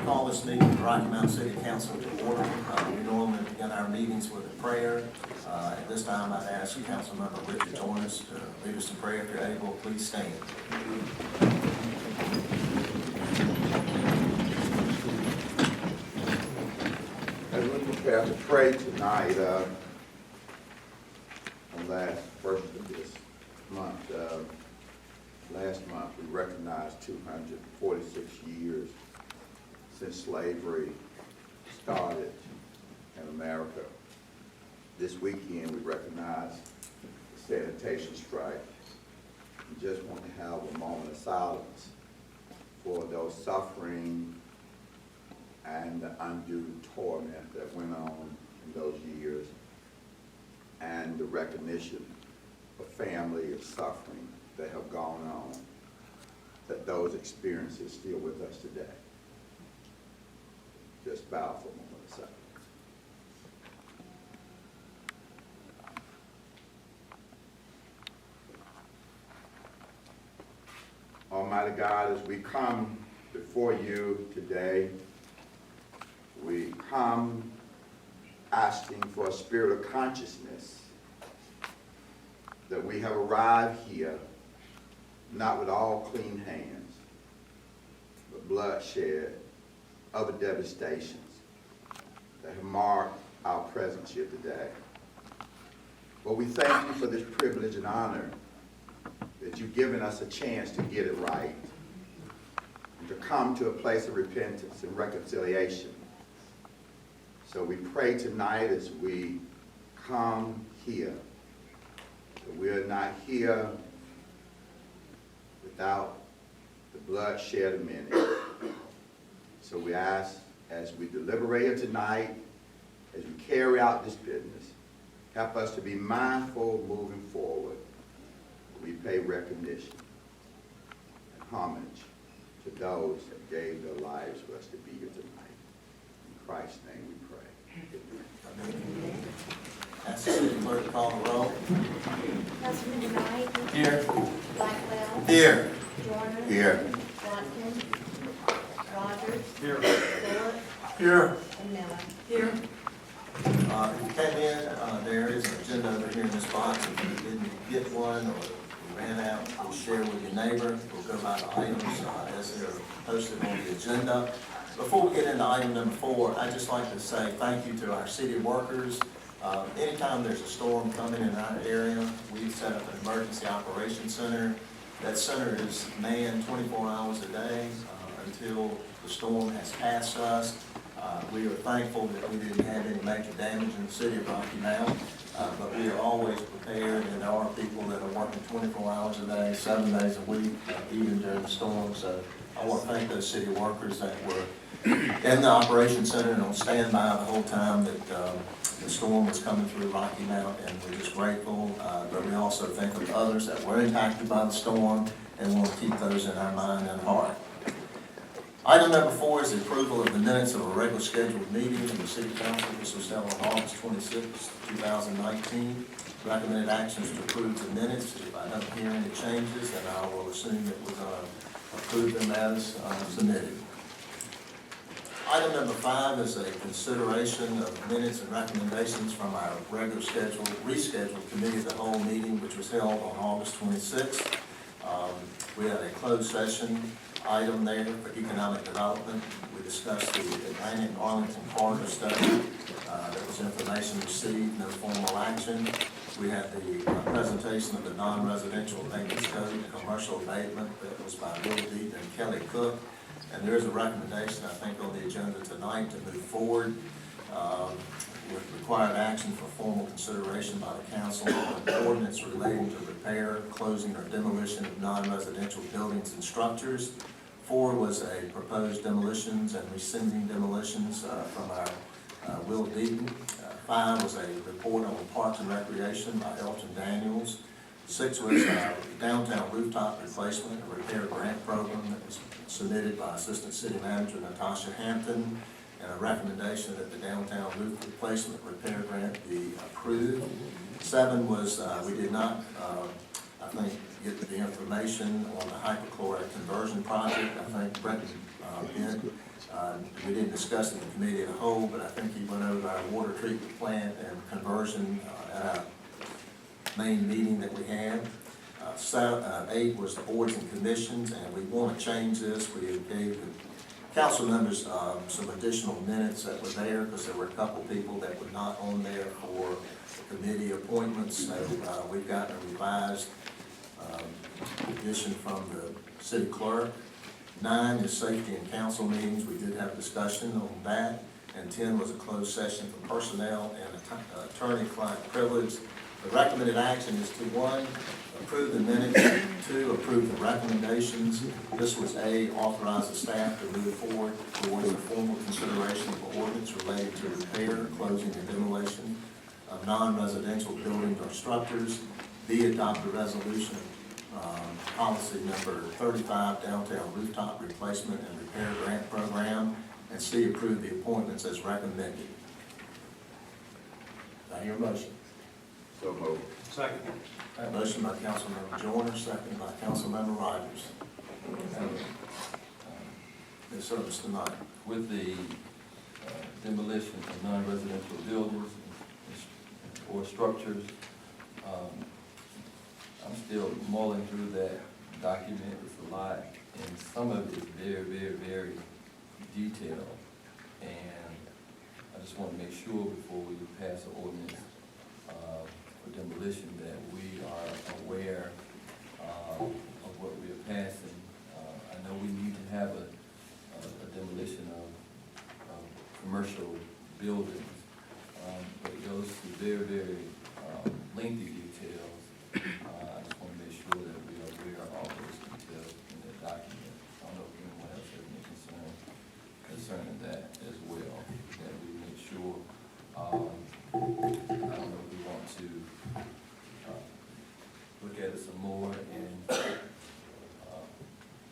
Call this meeting of the Rocky Mount City Council to order. We normally begin our meetings with a prayer. At this time, I'd ask Councilmember Richard Joyner to lead us in prayer. If you're able, please stand. As we prepare to pray tonight, on last first of this month, last month we recognized 246 years since slavery started in America. This weekend we recognize the sanitation strike. We just want to have a moment of silence for those suffering and the undue torment that went on in those years, and the recognition of family of suffering that have gone on, that those experiences still with us today. Just bow for a moment of silence. Almighty God, as we come before you today, we come asking for a spirit of consciousness that we have arrived here not with all clean hands, but bloodshed, other devastations that have marked our presence here today. But we thank you for this privilege and honor that you've given us a chance to get it right and to come to a place of repentance and reconciliation. So we pray tonight as we come here that we are not here without the bloodshed of many. So we ask, as we deliberate here tonight, as we carry out this business, help us to be mindful moving forward. We pay recognition and homage to those that gave their lives for us to be here tonight. In Christ's name we pray. Amen. Ask the city clerk to call the roll. Councilman Knight. Here. Blackwell. Here. Joyner. Here. Johnson. Rogers. Here. Phillips. Here. And Miller. Here. If you came in, there is an agenda over here in this box. If you didn't get one or you ran out, we'll share with your neighbor. We'll go by the items as they're posted on the agenda. Before we get into item number 4, I'd just like to say thank you to our city workers. Anytime there's a storm coming in our area, we've set up an emergency operations center. That center is manned 24 hours a day until the storm has passed us. We are thankful that we didn't have any major damage in the city of Rocky Mount, but we are always prepared, and there are people that are working 24 hours a day, 7 days a week, even during the storm. So I want to thank those city workers that were in the operations center and on standby the whole time that the storm was coming through Rocky Mount, and we're just grateful. But we also think of others that were impacted by the storm and want to keep those in our mind and heart. Item number 4 is the approval of the minutes of a regular scheduled meeting of the City Council. This was held on August 26, 2019. Recommended actions to approve the minutes. If I don't hear any changes, then I will assume that we're going to approve them as submitted. Item number 5 is a consideration of minutes and recommendations from our regular scheduled, rescheduled committee of the whole meeting, which was held on August 26th. We had a closed session item there for economic development. We discussed the Atlantic Arlington corridor study. There was information received, no formal action. We had the presentation of the non-residential maintenance code, commercial abatement, that was by Will Deaton and Kelly Cook. And there is a recommendation, I think, on the agenda tonight to move forward with required action for formal consideration by the council on an ordinance relating to repair, closing, or demolition of non-residential buildings and structures. 4 was a proposed demolitions and rescinding demolitions from our Will Deaton. 5 was a report on Parks and Recreation by Elton Daniels. 6 was a downtown rooftop replacement, a repair grant program that was submitted by Assistant City Manager Natasha Hampton, and a recommendation that the downtown roof replacement repair grant be approved. 7 was we did not think, get the information on the hypochlorite conversion project. I think Brent did. We didn't discuss it in the committee as a whole, but I think he went over our water treatment plant and conversion at our main meeting that we had. 8 was the boards and commissions, and we want to change this. We gave the council members some additional minutes that were there because there were a couple people that were not on there for committee appointments. So we've gotten a revised addition from the city clerk. 9 is safety and council meetings. We did have discussion on that. And 10 was a closed session for personnel and attorney-client privilege. The recommended action is to 1, approve the minutes, 2, approve the recommendations. This was A, authorize the staff to move forward towards a formal consideration of ordinance related to repair, closing, and demolition of non-residential buildings or structures. B, adopt a resolution, policy number 35, downtown rooftop replacement and repair grant program. And C, approve the appointments as recommended. Do I hear a motion? So moved. Second. Motion by Councilmember Joyner, second by Councilmember Rogers. Yes, sir, Mr. Knight. With the demolition of non-residential buildings or structures, I'm still mulling through that document. It's a lot, and some of it is very, very, very detailed. And I just want to make sure before we pass the ordinance for demolition that we are aware of what we are passing. I know we need to have a demolition of commercial buildings, but it goes through very, very lengthy details. I just want to make sure that we are aware of all those details in that document. I don't know if anyone else has any concern concerning that as well, that we make sure. I don't know if we want to look at it some more and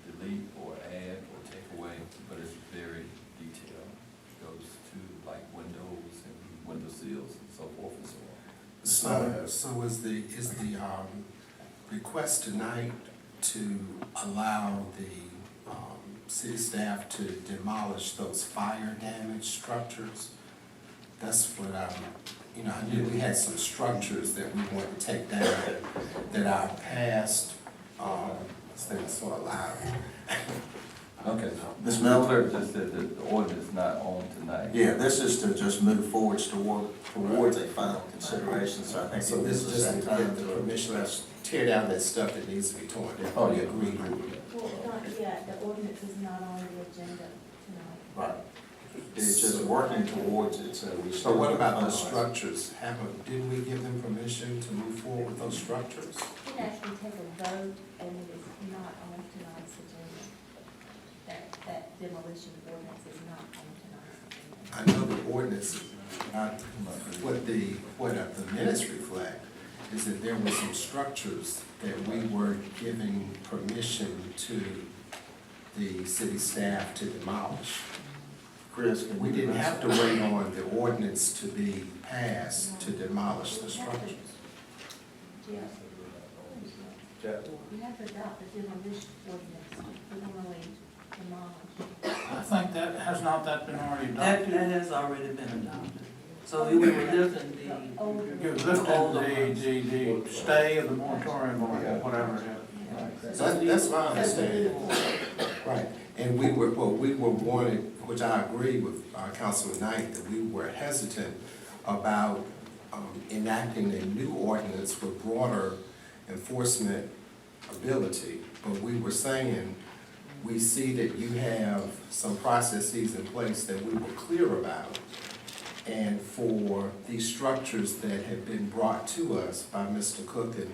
delete or add or take away, but it's very detailed. It goes to like windows and window seals and so forth and so on. So is the request tonight to allow the city staff to demolish those fire damaged structures? That's what I knew we had some structures that we wanted to take down that our past things sort of allowed. Okay. Ms. Miller? Clerk just said that the ordinance is not on tonight. Yeah, this is to just move forward towards a final consideration, so I think So this is is the just to get the permission to tear down that stuff that needs to be torn down. Oh, We yeah. agree. Well, not yet, the ordinance is not on the agenda tonight. Right. It's just working towards it, so we. So what about those structures? Didn't we give them permission to move forward with those structures? You can actually take a vote, and it is not on tonight's agenda. That demolition ordinance is not on tonight's agenda. I know the ordinance, what the minutes reflect is that there were some structures that we were giving permission to the city staff to demolish. Chris, can We you didn't address have to wait on the ordinance to be passed to demolish the structures. Yes. Jack? You have to adopt the demolition ordinance, we normally demolish. I think that been already That adopted? has already been adopted. So we were lifting the, You're lifting the stay of the moratorium or whatever it is. So that's my understanding. Right, and we were wanted, which I agree with Councilman Knight, that we were hesitant about enacting a new ordinance with broader enforcement ability. But we were saying, we see that you have some processes in place that we were clear about. And for these structures that have been brought to us by Mr. Cook and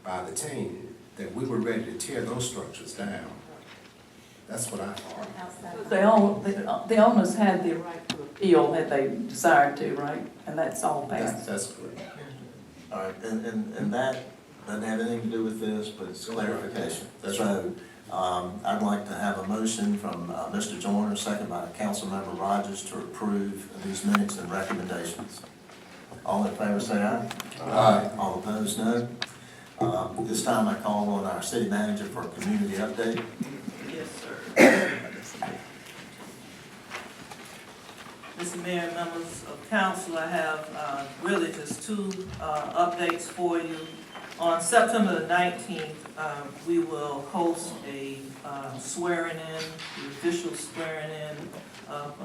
by the team, that we were ready to tear those structures down. That's what I thought. Outside. the owners had the right to appeal had they desired to, right? And that's all passed. That's correct. All right, and that doesn't have anything to do with this, but it's clarification. That's So, I'd like to have a motion from Mr. Joyner, second by Councilmember Rogers, to approve these minutes and recommendations. All in favor say aye. Aye. All opposed, no. This time I call on our city manager for a community update. Yes, sir. Mr. Mayor and members of council, I have really just two updates for you. On September the 19th, we will host a swearing in, the official swearing in of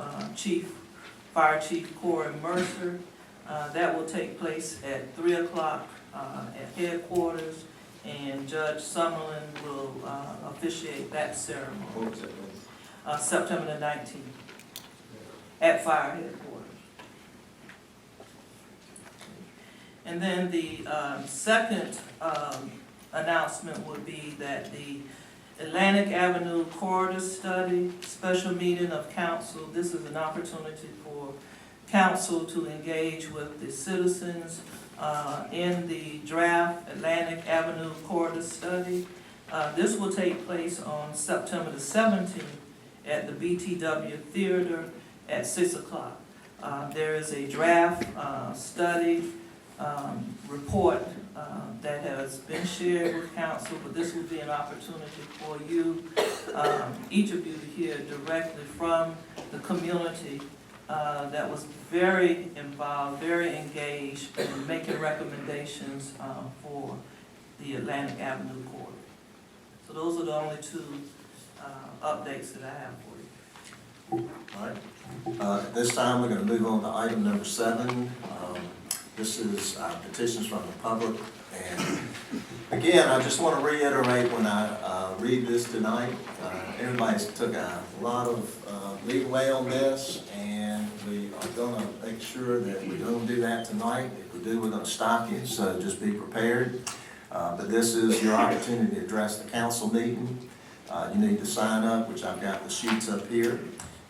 Fire Chief Corey Mercer. That will take place at 3 o'clock at headquarters, and Judge Summerlin will officiate that ceremony. What was that? September the 19th, at fire headquarters. And then the second announcement would be that the Atlantic Avenue Corridor Study Special Meeting of Council, this is an opportunity for council to engage with the citizens in the draft Atlantic Avenue Corridor Study. This will take place on September the 17th at the BTW Theater at 6 o'clock. There is a draft study report that has been shared with council, but this will be an opportunity for you, each of you, to hear directly from the community that was very involved, very engaged in making recommendations for the Atlantic Avenue corridor. So those are the only two updates that I have for you. All right. At this time, we're going to move on to item number 7. This is petitions from the public. And again, I just want to reiterate when I read this tonight, everybody's took a lot of leeway on this, and we are going to make sure that we don't do that tonight. If we do, we're going to stop you, so just be prepared. But this is your opportunity to address the council meeting. You need to sign up, which I've got the sheets up here.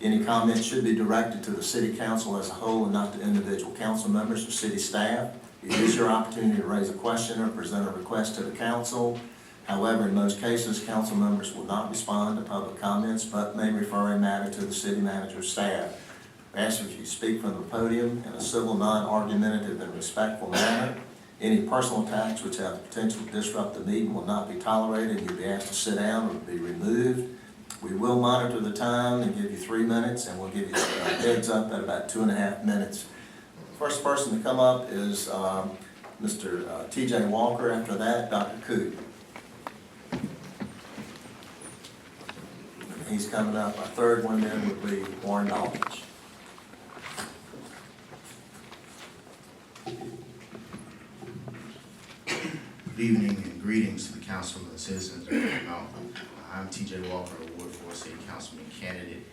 Any comments should be directed to the city council as a whole and not to individual council members or city staff. It is your opportunity to raise a question or present a request to the council. However, in most cases, council members will not respond to public comments, but may refer a matter to the city manager's staff. We ask that you speak from the podium in a civil, non-argumentative, and respectful manner. Any personal attacks which have the potential to disrupt the meeting will not be tolerated. You'll be asked to sit down or be removed. We will monitor the time and give you 3 minutes, and we'll give you a heads up at about 2.5 minutes. First person to come up is Mr. T.J. Walker. After that, Dr. Coote. He's coming up. Our third one then would be Warren Daughtridge. Good evening and greetings to the council and the citizens of Rocky Mount. I'm T.J. Walker, a Ward 4 City Councilman candidate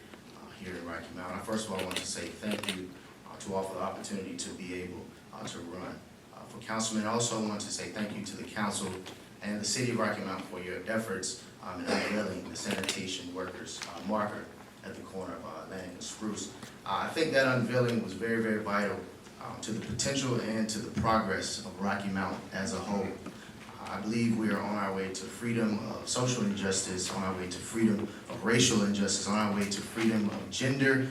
here in Rocky Mount. First of all, I want to say thank you to all for the opportunity to be able to run for councilman. I also want to say thank you to the council and the city of Rocky Mount for your efforts in unveiling the sanitation workers marker at the corner of Atlantic and Spruce. I think that unveiling was very, very vital to the potential and to the progress of Rocky Mount as a whole. I believe we are on our way to freedom of social injustice, on our way to freedom of racial injustice, on our way to freedom of gender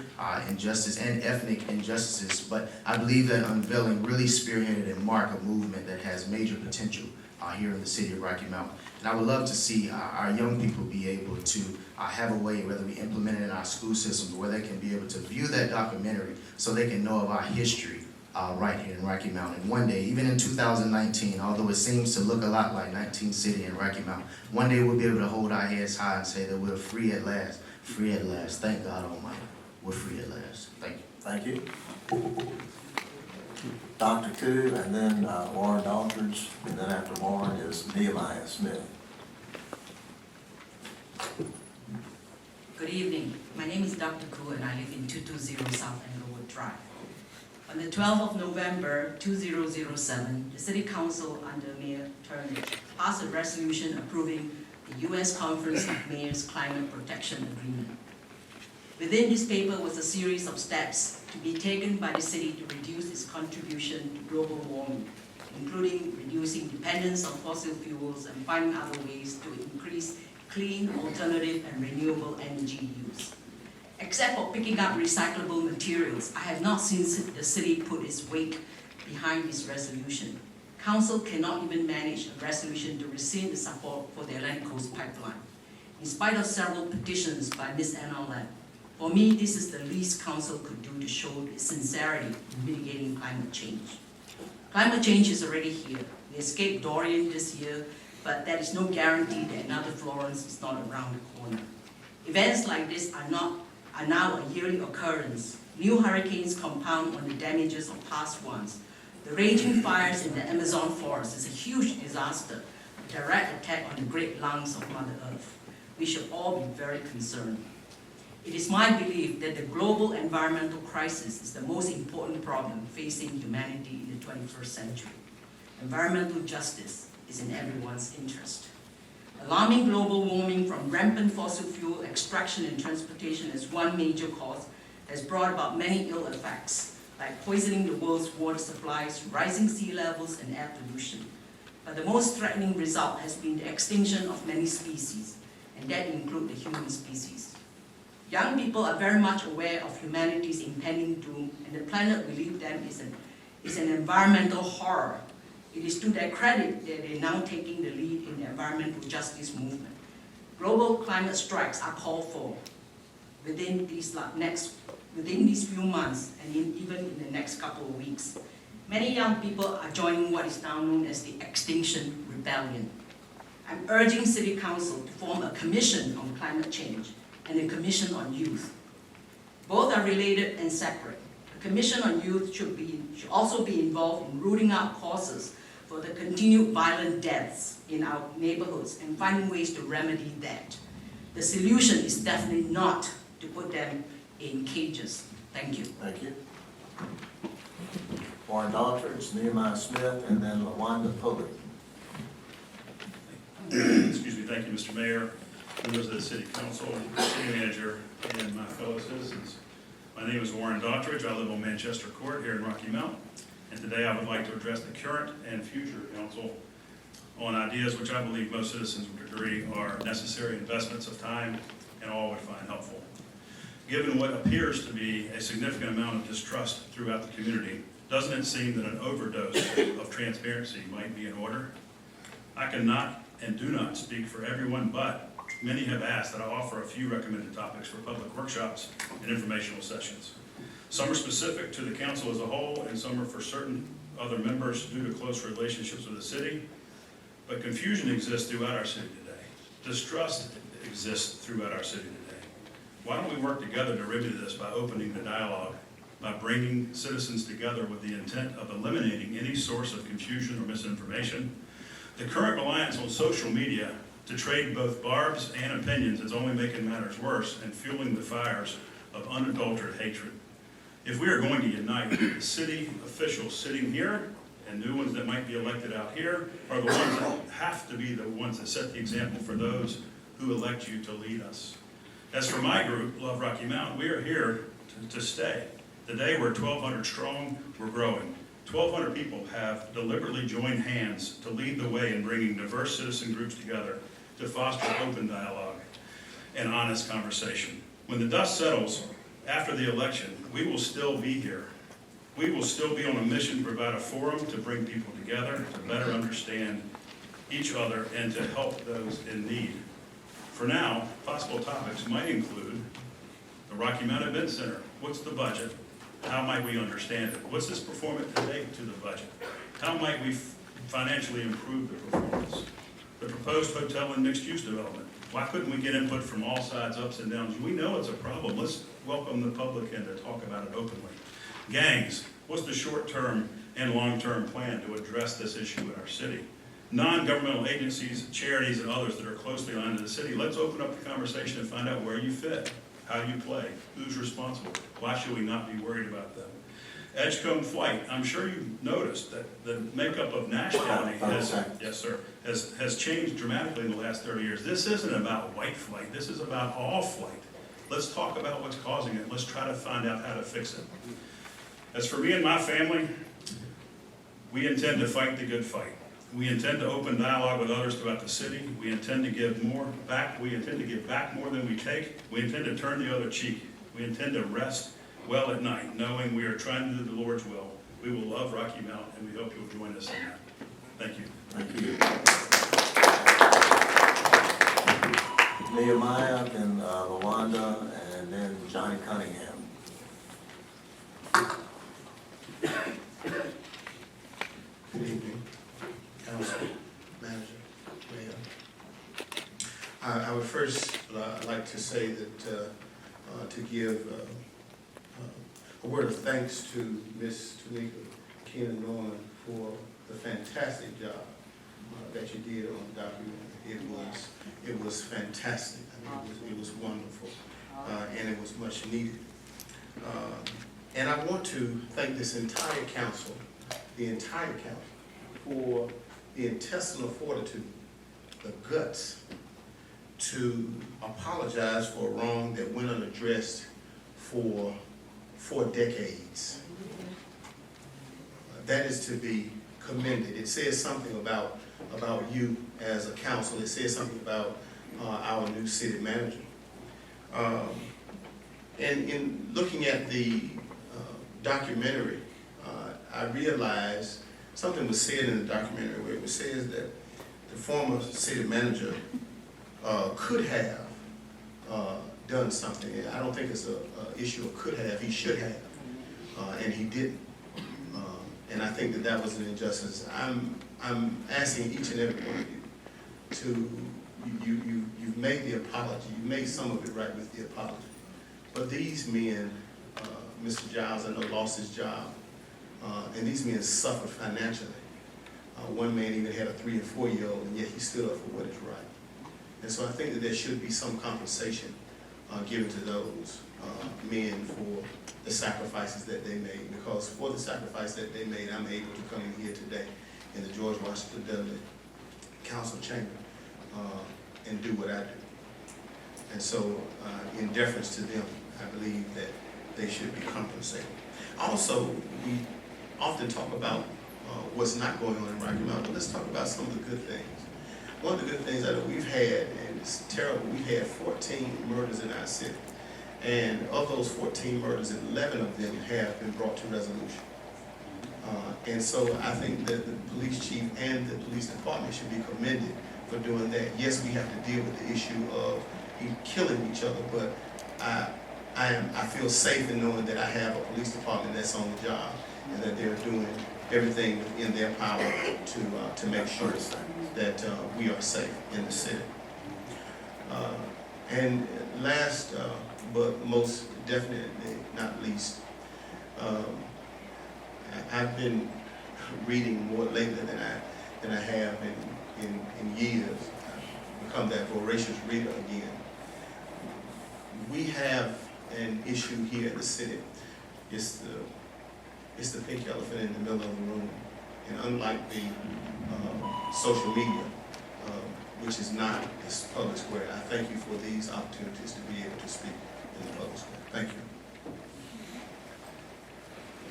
injustice and ethnic injustices. But I believe that unveiling really spearheaded and marked a movement that has major potential here in the city of Rocky Mount. And I would love to see our young people be able to have a way, whether we implement it in our school systems, where they can be able to view that documentary so they can know of our history right here in Rocky Mount. And one day, even in 2019, although it seems to look a lot like 19th City and Rocky Mount, one day we'll be able to hold our heads high and say that we're free at last. Free at last. Thank God Almighty. We're free at last. Thank you. Thank you. Dr. Koo, and then Warren Daughtridge, and then after Warren is Nehemiah Smith. Good evening. My name is Dr. Koo, and I live in 220 South Englewood Drive. On the 12th of November 2007, the City Council under Mayor Joyner passed a resolution approving the U.S. Conference of Mayors Climate Protection Agreement. Within this paper was a series of steps to be taken by the city to reduce its contribution to global warming, including reducing dependence on fossil fuels and finding other ways to increase clean, alternative, and renewable energy use. Except for picking up recyclable materials, I have not seen the city put its weight behind this resolution. Council cannot even manage a resolution to rescind the support for the Atlantic Coast Pipeline, in spite of several petitions by Ms. Anna Lam. For me, this is the least Council could do to show its sincerity in mitigating climate change. Climate change is already here. We escaped Dorian this year, but that is no guarantee that another Florence is not around the corner. Events like this are now a yearly occurrence. New hurricanes compound on the damages of past ones. The raging fires in the Amazon forest is a huge disaster, a direct attack on the great lungs of Mother Earth. We should all be very concerned. It is my belief that the global environmental crisis is the most important problem facing humanity in the 21st century. Environmental justice is in everyone's interest. Alarming global warming from rampant fossil fuel extraction and transportation as one major cause has brought about many ill effects, like poisoning the world's water supplies, rising sea levels, and air pollution. But the most threatening result has been the extinction of many species, and that includes the human species. Young people are very much aware of humanity's impending doom, and the planet we leave them is an environmental horror. It is to their credit that they're now taking the lead in the environmental justice movement. Global climate strikes are called for within these few months and even in the next couple of weeks. Many young people are joining what is now known as the Extinction Rebellion. I'm urging City Council to form a commission on climate change and a commission on youth. Both are related and separate. The Commission on Youth should also be involved in rooting out causes for the continued violent deaths in our neighborhoods and finding ways to remedy that. The solution is definitely not to put them in cages. Thank you. Thank you. Warren Daughtridge, Nehemiah Smith, and then LaWanda Pulley. Excuse me, thank you, Mr. Mayor, members of the City Council, City Manager, and my fellow citizens. My name is Warren Daughtridge. I live on Manchester Court here in Rocky Mount, and today I would like to address the current and future council on ideas which I believe most citizens would agree are necessary investments of time and all would find helpful. Given what appears to be a significant amount of distrust throughout the community, doesn't it seem that an overdose of transparency might be in order? I cannot and do not speak for everyone, but many have asked that I offer a few recommended topics for public workshops and informational sessions. Some are specific to the council as a whole, and some are for certain other members due to close relationships with the city. But confusion exists throughout our city today. Distrust exists throughout our city today. Why don't we work together to remedy this by opening the dialogue, by bringing citizens together with the intent of eliminating any source of confusion or misinformation? The current reliance on social media to trade both barbs and opinions is only making matters worse and fueling the fires of unadulterated hatred. If we are going to unite, the city officials sitting here and new ones that might be elected out here are the ones that have to be the ones that set the example for those who elect you to lead us. As for my group, Love Rocky Mount, we are here to stay. Today we're 1,200 strong, we're growing. 1,200 people have deliberately joined hands to lead the way in bringing diverse citizen groups together to foster open dialogue and honest conversation. When the dust settles after the election, we will still be here. We will still be on a mission to provide a forum to bring people together, to better understand each other, and to help those in need. For now, possible topics might include the Rocky Mount Event Center. What's the budget? How might we understand it? What's this performance today to the budget? How might we financially improve the performance? The proposed hotel and mixed-use development. Why couldn't we get input from all sides, ups and downs? We know it's a problem. Let's welcome the public in to talk about it openly. Gangs. What's the short-term and long-term plan to address this issue in our city? Non-governmental agencies, charities, and others that are closely aligned to the city. Let's open up the conversation and find out where you fit, how you play, who's responsible. Why should we not be worried about them? Edgecombe Flight. I'm sure you've noticed that the makeup of Nash County has changed dramatically in the last 30 years. This isn't about white flight. This is about all flight. Let's talk about what's causing it. Let's try to find out how to fix it. As for me and my family, we intend to fight the good fight. We intend to open dialogue with others throughout the city. We intend to give more back. We intend to give back more than we take. We intend to turn the other cheek. We intend to rest well at night, knowing we are trying to do the Lord's will. We will love Rocky Mount, and we hope you'll join us in that. Thank you. Thank you. Nehemiah, then LaWanda, and then Johnny Cunningham. Good evening, Council, Manager, Mayor. I would first like to say that, to give a word of thanks to Ms. Tanika Keenan Norman for the fantastic job that you did on the document. It was fantastic. I mean, it was wonderful, and it was much needed. And I want to thank this entire council, the entire council, for the intestinal fortitude, the guts to apologize for a wrong that went unaddressed for 4 decades. That is to be commended. It says something about you as a council. It says something about our new city manager. And in looking at the documentary, I realized something was said in the documentary where it says that the former city manager could have done something. I don't think it's an issue of could have, he should have, and he didn't. And I think that was an injustice. I'm asking each and every one of you to, you've made the apology, you made some of it right with the apology. But these men, Mr. Giles, I know, lost his job, and these men suffered financially. One man even had a 3- and 4-year-old, and yet he stood up for what is right. And so I think that there should be some compensation given to those men for the sacrifices that they made, because for the sacrifice that they made, I'm able to come in here today in the George Washington Dudley Council chamber and do what I do. And so in deference to them, I believe that they should be compensated. Also, we often talk about what's not going on in Rocky Mount, but let's talk about some of the good things. One of the good things that we've had, and it's terrible, we've had 14 murders in our city. And of those 14 murders, 11 of them have been brought to resolution. And so I think that the police chief and the police department should be commended for doing that. Yes, we have to deal with the issue of killing each other, but I feel safe in knowing that I have a police department that's on the job and that they're doing everything within their power to make sure that we are safe in the city. And last but most definitely not least, I've been reading more lately than I have in years. I've become that voracious reader again. We have an issue here in the city. It's the pink elephant in the middle of the room. And unlike the social media, which is not this public square, I thank you for these opportunities to be able to speak in the public square. Thank you.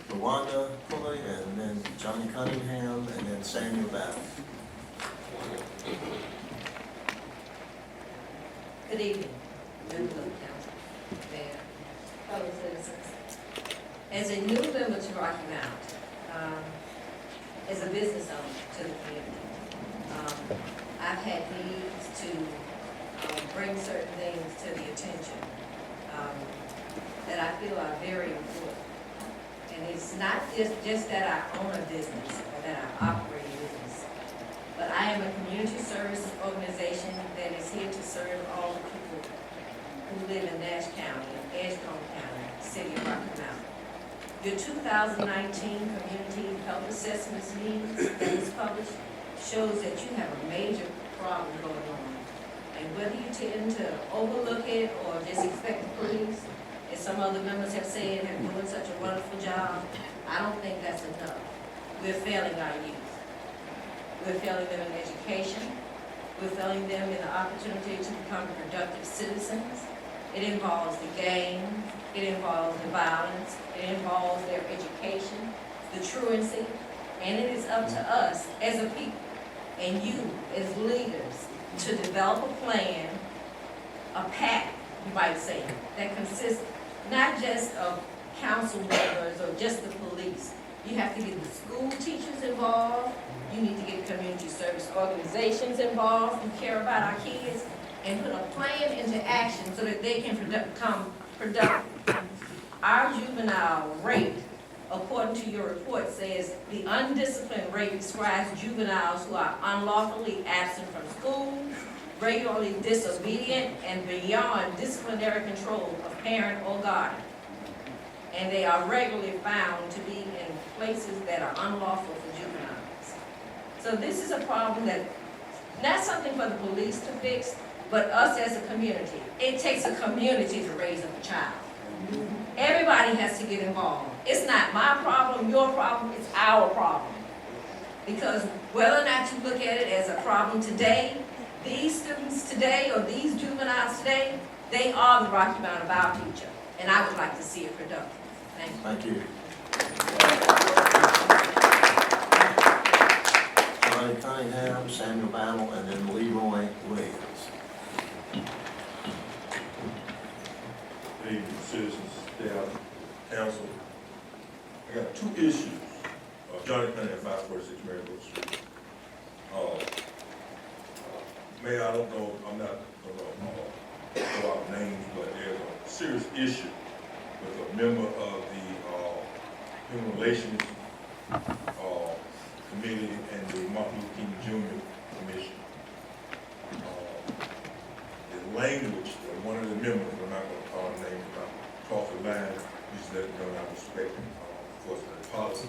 LaWanda Pulley, and then Johnny Cunningham, and then Samuel Battle. Good evening, members of the council, mayor, fellow citizens. As a new member to Rocky Mount, as a business owner to the community, I've had needs to bring certain things to the attention that I feel are very important. And it's not just that I own a business or that I operate a business, but I am a community services organization that is here to serve all the people who live in Nash County, Edgecombe County, City of Rocky Mount. Your 2019 Community Health Assessments needs that was published shows that you have a major problem going on. And whether you tend to overlook it or just expect the police, as some other members have said, have doing such a wonderful job, I don't think that's enough. We're failing our youth. We're failing them in education. We're failing them in the opportunity to become productive citizens. It involves the gangs. It involves the violence. It involves their education, the truancy, and it is up to us as a people and you as leaders to develop a plan, a pact, you might say, that consists not just of council members or just the police, You have to get the school teachers involved. You need to get community service organizations involved who care about our kids and put a plan into action so that they can become productive. Our juvenile rate, according to your report, says the undisciplined rate describes juveniles who are unlawfully absent from school, regularly disobedient, and beyond disciplinary control of parent or guardian. And they are regularly found to be in places that are unlawful for juveniles. So this is a problem that, not something for the police to fix, but us as a community. It takes a community to raise up a child. Everybody has to get involved. It's not my problem, your problem, it's our problem. Because whether or not you look at it as a problem today, these students today or these juveniles today, they are the Rocky Mount of our future. And I would like to see it productive. Thank you. Johnny Cunningham, Samuel Battle, and then Leroy Williams. Good evening, citizens, staff, council. I got two issues. Johnny Cunningham, 546 Maryville Street. Mayor, I don't know, I'm not going to throw out names, but there's a serious issue with a member of the Human Relations Committee and the Martin Luther King Jr. Commission. The language of one of the members, I'm not going to call her name, but I cross the line, just let them know I respect of course, the policy.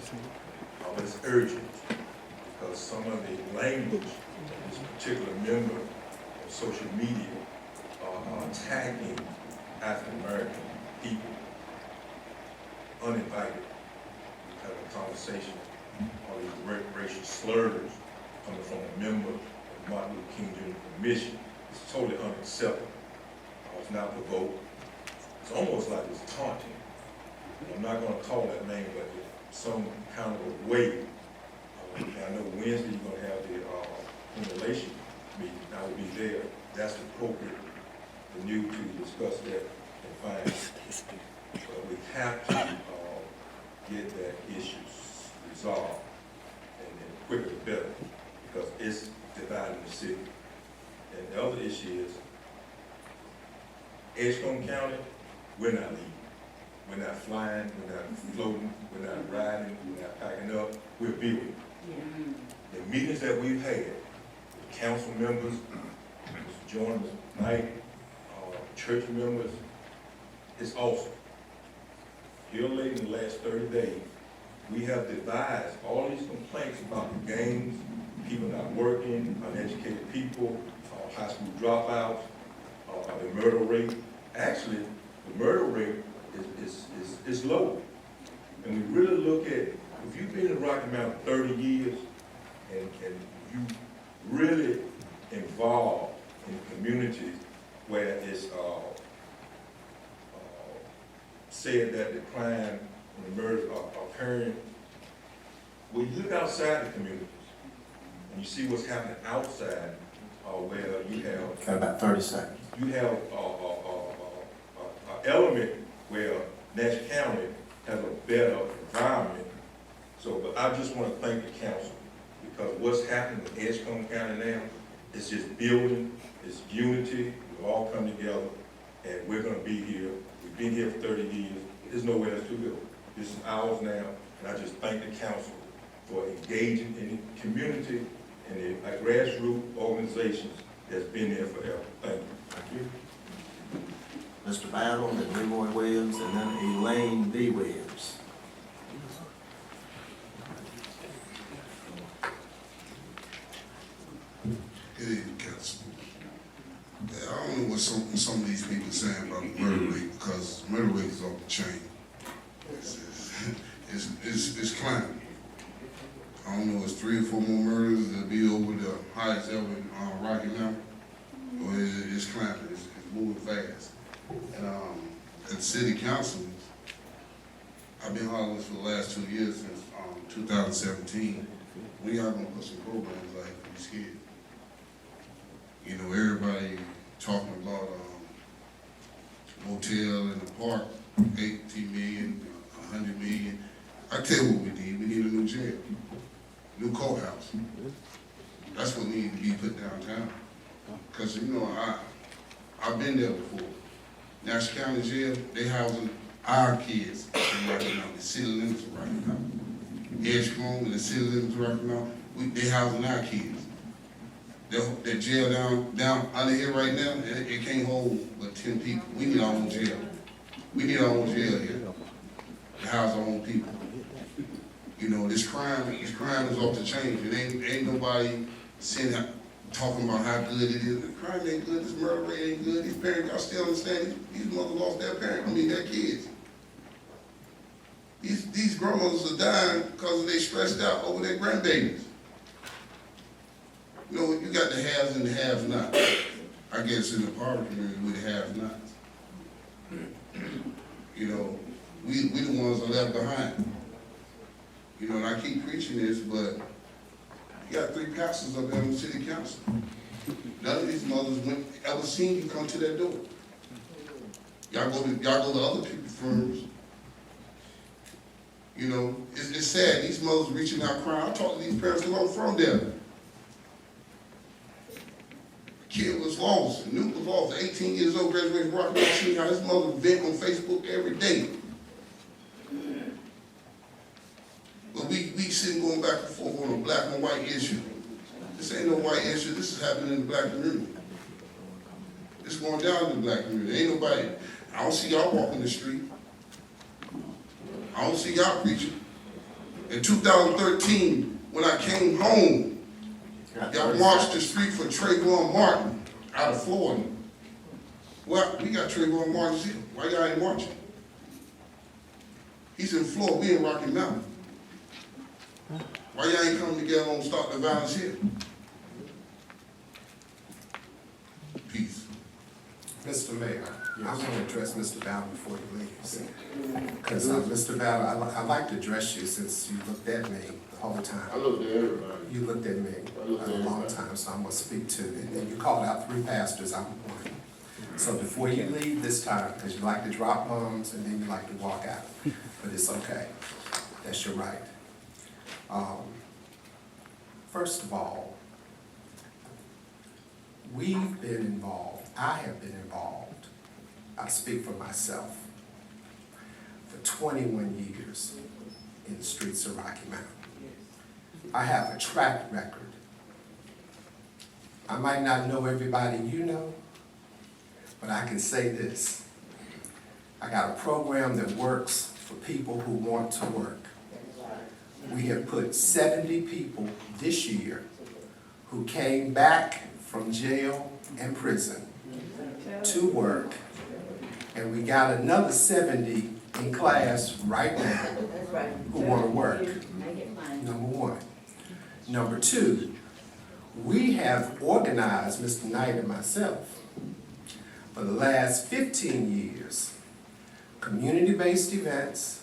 But it's urgent because some of the language of this particular member of social media are attacking African American people uninvited. We have a conversation on these racial slurs coming from a member of the Martin Luther King Jr. Commission. It's totally unacceptable. It's not provoked. It's almost like it's taunting. I'm not going to call that name, but in some kind of a way. I know Wednesday you're going to have the Human Relations meeting. I will be there. That's appropriate for you to discuss that and find. But we have to get that issue resolved, and quicker the better, because it's dividing the city. And the other issue is, Edgecombe County, we're not leaving. We're not flying, we're not floating, we're not riding, we're not packing up, we're building. The meetings that we've had with council members, Mr. Joyner, Mr. Knight, church members, it's awesome. Here lately in the last 30 days, we have devised all these complaints about the gangs, people not working, uneducated people, high school dropouts, the murder rate. Actually, the murder rate is low. And we really look at, if you've been in Rocky Mount 30 years and you really involved in communities where it's said that the crime and the murders are occurring, when you look outside the communities and you see what's happening outside, where you have... Got about 30 seconds. You have an element where Nash County has a better environment. So, but I just want to thank the council, because what's happening in Edgecombe County now is just building, it's unity, we all come together, and we're going to be here. We've been here for 30 years. There's nowhere else to go. This is ours now, and I just thank the council for engaging in the community and the grassroots organizations that's been there forever. Thank you. Thank you. Mr. Battle, then Leroy Williams, and then Elaine B. Williams. Good evening, Council. I don't know what some of these people are saying about the murder rate, because murder rate is off the chain. It's climbing. I don't know, it's 3 or 4 more murders that'll be over the highest ever in Rocky Mount, or it's climbing, it's moving fast. And at the city council, I've been hollering this for the last 2 years, since 2017. We are gonna put some programs like for these kids. You know, everybody talking about motel in the park, 18 million, 100 million. I tell you what we need new courthouse. That's what needs to be put downtown. Cause you know, I've been there before. National County Jail, they housing our kids in Rocky Mount, the city limits of Rocky Mount. Edgecombe and the city limits of Rocky Mount, they housing our kids. That jail down under here right now, it can't hold but 10 people. We need our own jail. We need our own jail here to house our own people. You know, this crime is off the chain. It ain't nobody talking about how good it is. The crime ain't good, this murder rate ain't good. These parents, y'all still understand, these mothers lost their parents, their kids. These grandmothers are dying because they stressed out over their grandbabies. You know, you got the haves and the have-nots. I guess in the poverty community, we the have-nots. You know, we the ones that are left behind. You know, and I keep preaching this, but you got 3 pastors up there in the city council. None of these mothers ever seen you come to their door. Y'all go to other people's firms. You know, it's sad. These mothers reaching out crying. I talk to these parents who are from there. Kid was lost, Nuke was lost, 18 years old, graduated from Rocky Mount Senior High. His mother vent on Facebook every day. But we sitting going back and forth on a black and white issue. This ain't no white issue, this is happening in the black community. It's going down in the black community. Ain't nobody, I don't see y'all walking the street. I don't see y'all preaching. In 2013, when I came home, y'all marched the street for Trayvon Martin out of Florida. Well, we got Trayvon Martin here. Why y'all ain't marching? He's in Florida, we in Rocky Mount. Why y'all ain't coming together and start the violence here? Peace. Mr. Mayor, I want to address Mr. Ballard before he leaves. Because Mr. Ballard, I'd like to address you since you looked at me the whole time. I looked at everybody. You looked at me a long time, so I'm going to speak to it. And you called out 3 pastors, I'm one. So before you leave this time, because you like to drop bombs and then you like to walk out, but it's okay. That's your right. First of all, we've been involved, I have been involved, I speak for myself, for 21 years in the streets of Rocky Mount. I have a track record. I might not know everybody you know, but I can say this. I got a program that works for people who want to work. We have put 70 people this year who came back from jail and prison to work, and we got another 70 in class right now who want to work. Number one. Number two, we have organized, Mr. Knight and myself, for the last 15 years, community-based events.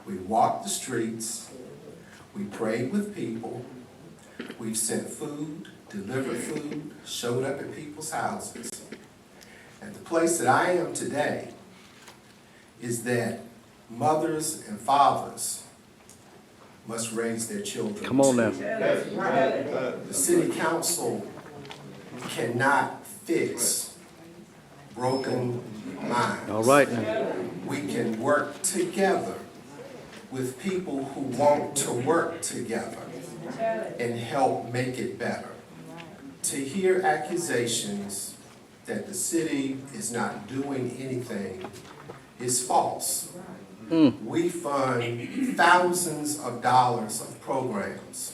We walked the streets. We prayed with people. We've sent food, delivered food, showed up at people's houses. And the place that I am today is that mothers and fathers must raise their children. Come on now. The city council cannot fix broken minds. All right now. We can work together with people who want to work together and help make it better. To hear accusations that the city is not doing anything is false. We fund thousands of dollars of programs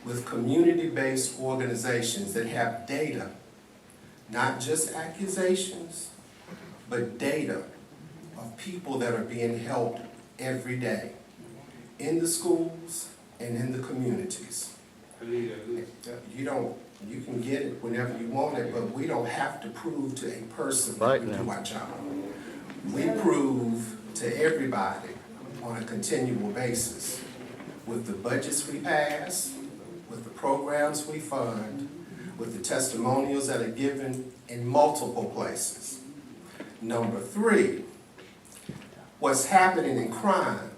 with community-based organizations that have data, not just accusations, but data of people that are being helped every day in the schools and in the communities. You can get it whenever you want it, but we don't have to prove to a person that we do our job. We prove to everybody on a continual basis with the budgets we pass, with the programs we fund, with the testimonials that are given in multiple places. Number three, what's happening in crime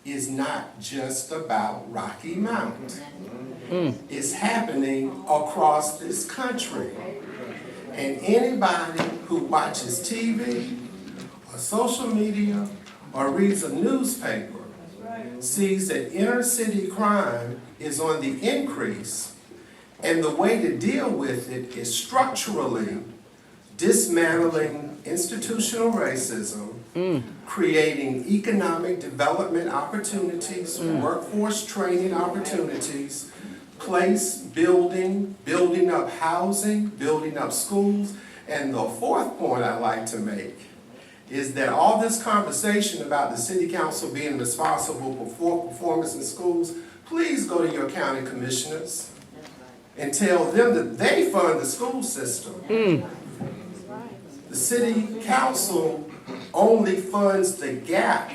is not just about Rocky Mount. It's happening across this country. And anybody who watches TV or social media or reads a newspaper sees that inner city crime is on the increase, and the way to deal with it is structurally dismantling institutional racism, creating economic development opportunities, workforce training opportunities, building up housing, building up schools. And the fourth point I'd like to make is that all this conversation about the city council being responsible for performance in schools, please go to your county commissioners and tell them that they fund the school system. The city council only funds the gap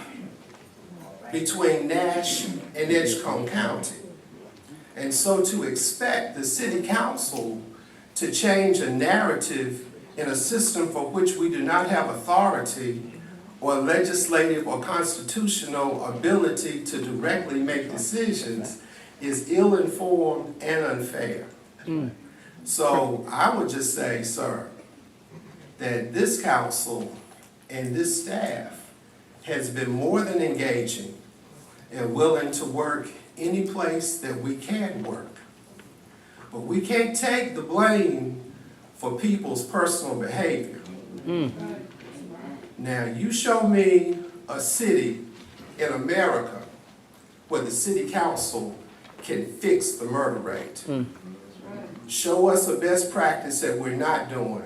between Nash and Edgecombe County. And so to expect the city council to change a narrative in a system for which we do not have authority or legislative or constitutional ability to directly make decisions is ill-informed and unfair. So I would just say, sir, that this council and this staff has been more than engaging and willing to work any place that we can work. But we can't take the blame for people's personal behavior. Now, you show me a city in America where the city council can fix the murder rate. Show us a best practice that we're not doing.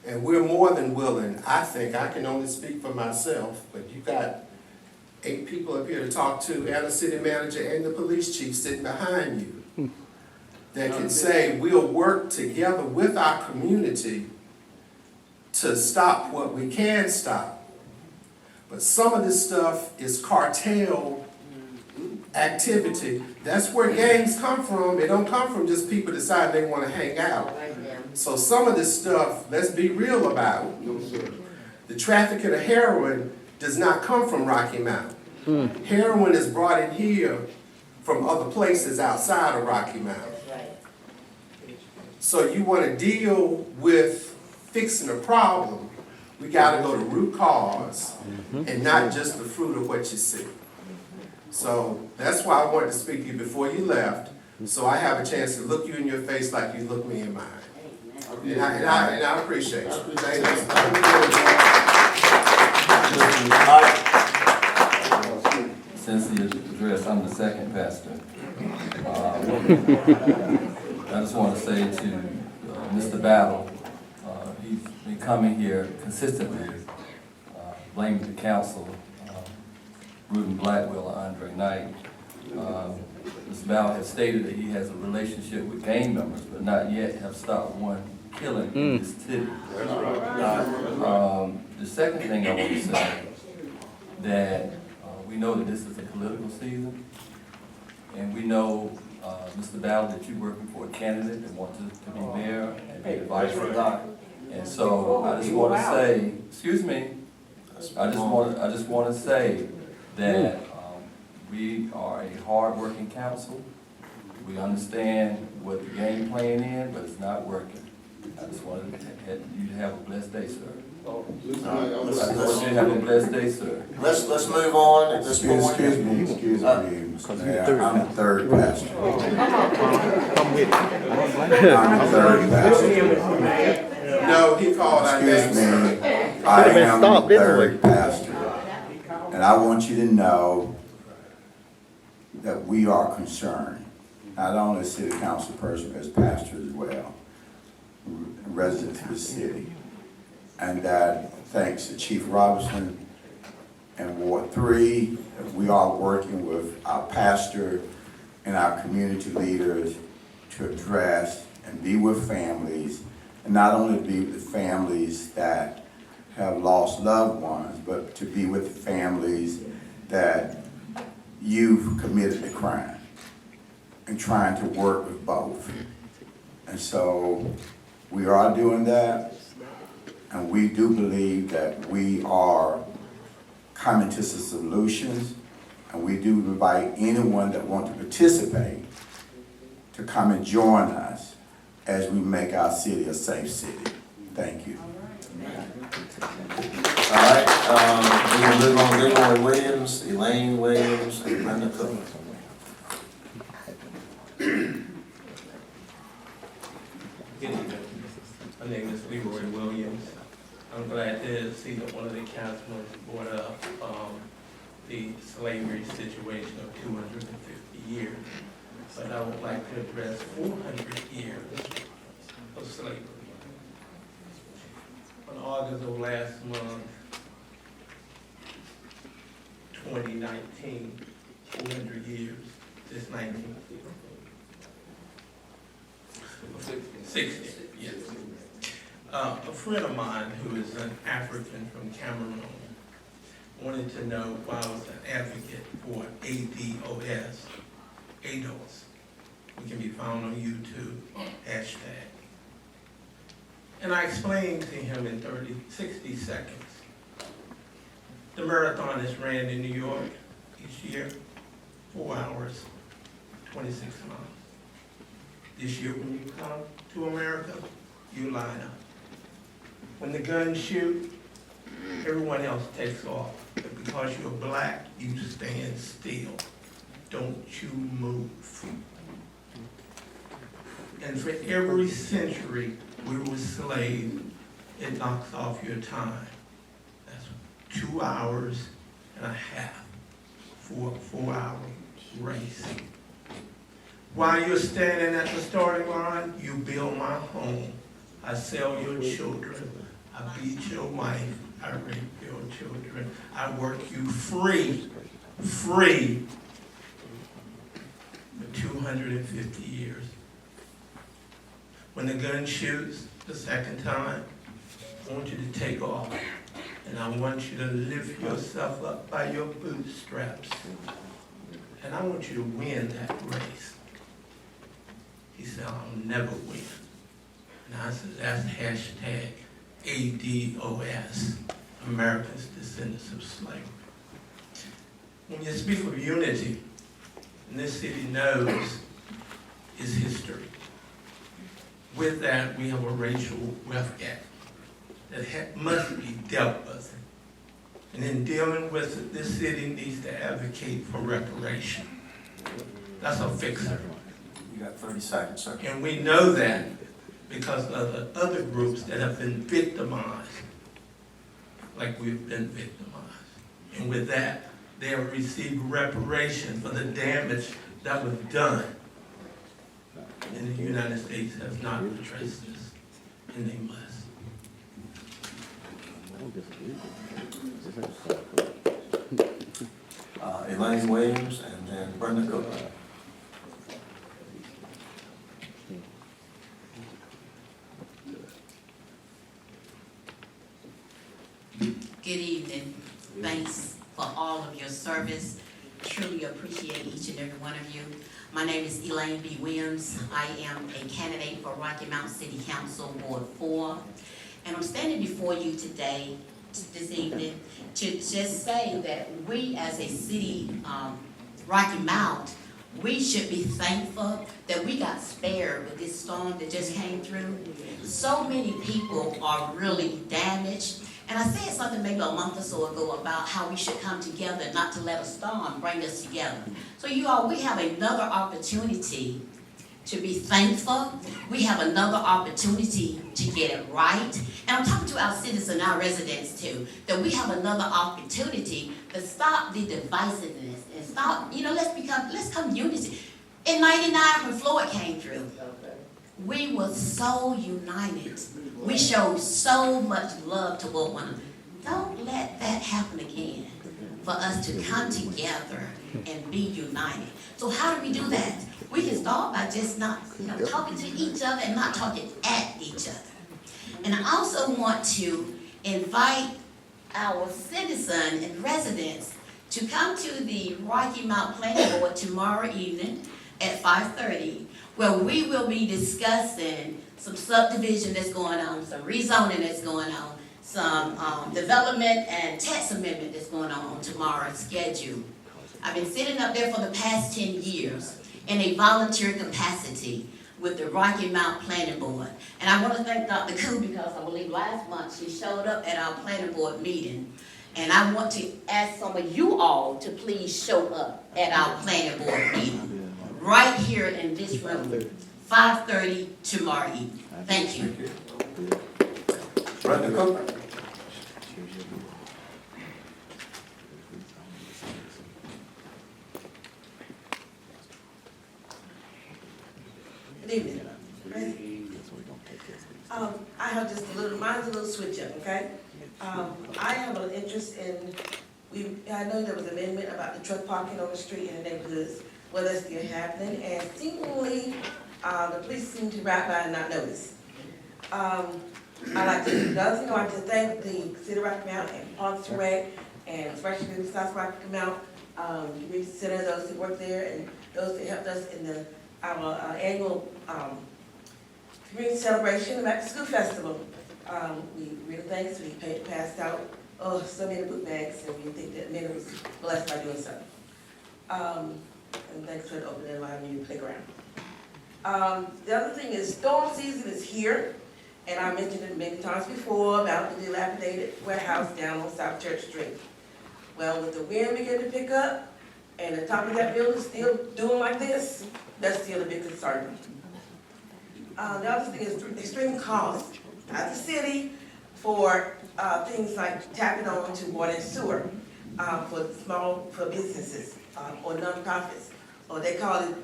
And we're more than willing, I think, I can only speak for myself, but you got 8 people up here to talk to, and a city manager and the police chief sitting behind you, that can say we'll work together with our community to stop what we can stop. But some of this stuff is cartel activity. That's where gangs come from. They don't come from just people deciding they want to hang out. So some of this stuff, let's be real about. The trafficking of heroin does not come from Rocky Mount. Heroin is brought in here from other places outside of Rocky Mount. So you want to deal with fixing a problem, we got to go to root cause and not just the fruit of what you see. So that's why I wanted to speak to you before you left, so I have a chance to look you in your face like you look me in mine. And I appreciate you. Thank you. Since the address, I'm the second pastor. I just want to say to Mr. Battle, he's been coming here consistently, blaming the council, Reuben, Blackwell, Andre Knight. Mr. Battle has stated that he has a relationship with gang members, but not yet have stopped one killing in this city. The second thing I want to say, that we know that this is a political season, and we know, Mr. Battle, that you're working for a candidate that wants to be mayor and be the vice president. And so I just want to say, excuse me, I just want to say that we are a hard-working council. We understand what the game plan is, but it's not working. I just wanted you to have a blessed day, sir. I just want you to have a blessed day, sir. Let's move on at this point. Excuse me, I'm the third pastor. Come with I'm the third pastor. No, he called our names. Excuse me, I am the third pastor. And I want you to know that we are concerned, not only as city council person, as pastor as well, resident of the city. And that thanks to Chief Robinson and Ward 3, we are working with our pastor and our community leaders to address and be with families, and not only be with the families that have lost loved ones, but to be with the families that you've committed a crime, and trying to work with both. And so we are doing that, and we do believe that we are coming to some solutions, And we do invite anyone that wants to participate to come and join us as we make our city a safe city. Thank you. All right, we're gonna move on. Gregory Williams, Elaine Williams, and Brenda Cook. Good evening. My name is Leroy Williams. I'm glad to see that one of the councilmen brought up the slavery situation of 250 years. But I would like to address 400 years of slavery. On August of last month, 2019, 400 years, since 1950. 60, yes. A friend of mine who is an African from Cameroon wanted to know why I was an advocate for ADOS. ADOS. It can be found on YouTube, hashtag. And I explained to him in 60 seconds. The marathon is ran in New York each year, 4 hours, 26 miles. This year when you come to America, you line up. When the guns shoot, everyone else takes off. But because you're black, you stand still. Don't you move. And for every century we were slaves, it knocks off your time. That's 2 hours and a half for a 4-hour race. While you're standing at the starting line, you build my home. I sell your children. I beat your wife. I rape your children. I work you free for 250 years. When the gun shoots the second time, I want you to take off. And I want you to lift yourself up by your bootstraps. And I want you to win that race. He said, I'll never win. And I said, that's hashtag ADOS, America's Descendants of Slavery. When you speak of unity, and this city knows is history. With that, we have a racial wealth gap that must be dealt with. And in dealing with it, this city needs to advocate for reparation. That's a fixer. You got 30 seconds, sir. And we know that because of the other groups that have been victimized, like we've been victimized. And with that, they have received reparation for the damage that was done. And the United States has not addressed this, and they must. Elaine Williams, and then Brenda Cook. Good evening. Thanks for all of your service. Truly appreciate each and every one of you. My name is Elaine B. Williams. I am a candidate for Rocky Mount City Council Ward 4. And I'm standing before you today, this evening, to just say that we as a city, Rocky Mount, we should be thankful that we got spared with this storm that just came through. So many people are really damaged. And I said something maybe a month or so ago about how we should come together, not to let a storm bring us together. So you all, we have another opportunity to be thankful. We have another opportunity to get it right. And I'm talking to our citizens, our residents too, that we have another opportunity to stop the divisiveness and stop, let's come unity. In '99 when Floyd came through, we were so united. We showed so much love toward one another. Don't let that happen again, for us to come together and be united. So how do we do that? We can start by just not talking to each other and not talking at each other. And I also want to invite our citizens and residents to come to the Rocky Mount Planning Board tomorrow evening at 5:30, where we will be discussing some subdivision that's going on, some rezoning that's going on, some development and tax amendment that's going on tomorrow's schedule. I've been sitting up there for the past 10 years in a volunteer capacity with the Rocky Mount Planning Board. And I want to thank Dr. Koo because I believe last month she showed up at our planning board meeting. And I want to ask some of you all to please show up at our planning board meeting right here in this room, 5:30 tomorrow evening. Thank you. Brother Cooper. Good evening. I have just mine's a little switch up, okay? I have an interest in, I know there was an amendment about the truck parking on the street in the neighborhoods, well, that's still happening, and seemingly, the police seem to ride by and not notice. I like to, the other thing I like to thank the City of Rocky Mount and Parks and Rec, and especially the South Rocky Mount, Community Center, those that work there, and those that helped us in our annual community celebration, the Back to School Festival. We really thanks, we passed out so many book bags, and we think that many was blessed by doing so. And thanks for opening my new playground. The other thing is storm season is here, and I mentioned it many times before about the dilapidated warehouse down on South Church Street. Well, with the wind beginning to pick up, and the top of that building still doing like this, that's still a big concern. The other thing is extreme cost at the city for things like tapping on to water and sewer for businesses or nonprofits, or they call it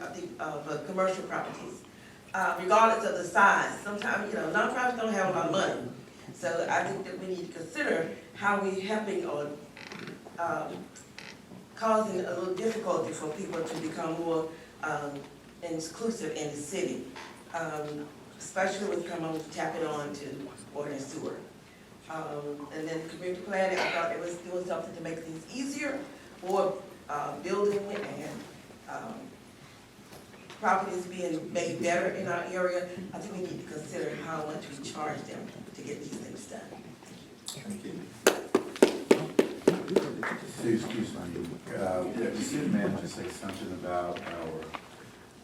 for commercial properties. Regardless of the size, sometimes nonprofits don't have a lot of money, so I think that we need to consider how we helping or causing a little difficulty for people to become more inclusive in the city. Especially when coming on tapping on to water and sewer. And then community planning, I thought it was doing something to make things easier for building and properties being made better in our area. I think we need to consider how much we charge them to get these things done. Thank you. Excuse me, the city manager say something about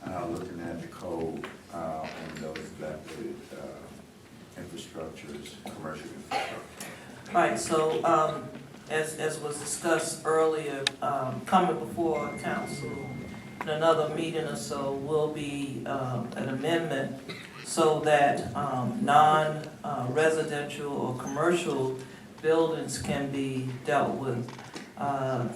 our looking at the code and those evacuated infrastructures, commercial infrastructure. Right, so, as was discussed earlier, coming before council in another meeting or so will be an amendment so that non-residential or commercial buildings can be dealt with.